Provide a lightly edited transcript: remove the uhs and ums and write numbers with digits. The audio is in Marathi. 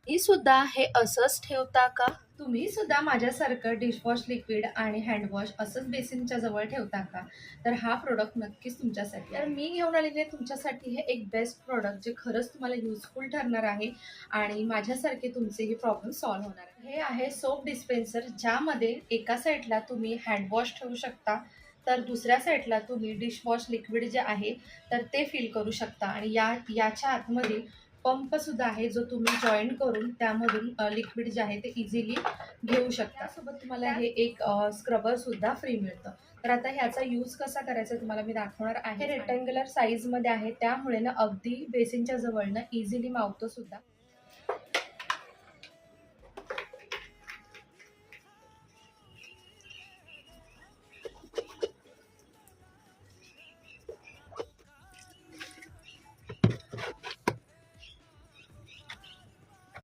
तुम्ही सुद्धा हे असंच ठेवता का? तुम्ही सुद्धा माझ्यासारखं डिशवॉश लिक्विड आणि हँडवॉश असंच बेसिनच्या जवळ ठेवता का? तर हा प्रोडक्ट नक्कीच तुमच्यासाठी आहे. तर मी घेऊन आलेली आहे तुमच्यासाठी हे एक बेस्ट प्रोडक्ट जे खरंच तुम्हाला युजफुल ठरणार आहे आणि माझ्यासारखे तुमचेही प्रॉब्लेम सॉल्व्ह होणार आहे. हे आहे सोप डिस्पेन्सर, ज्यामध्ये एका साईडला तुम्ही हँडवॉश ठेवू शकता, तर दुसऱ्या साईडला तुम्ही डिशवॉश लिक्विड जे आहे तर ते फिल करू शकता आणि याच्या आतमध्ये पंप सुद्धा आहे, जो तुम्ही जॉईन करून त्यामधून लिक्विड जे आहे ते इझिली घेऊ शकता. त्यासोबत तुम्हाला हे एक स्क्रबर सुद्धा फ्री मिळतं. तर आता ह्याचा यूज कसा करायचा तुम्हाला मी दाखवणार आहे. रेक्टँग्युलर साईजमध्ये आहे, त्यामुळे ना अगदी बेसिनच्या जवळनं इझिली मावतं सुद्धा.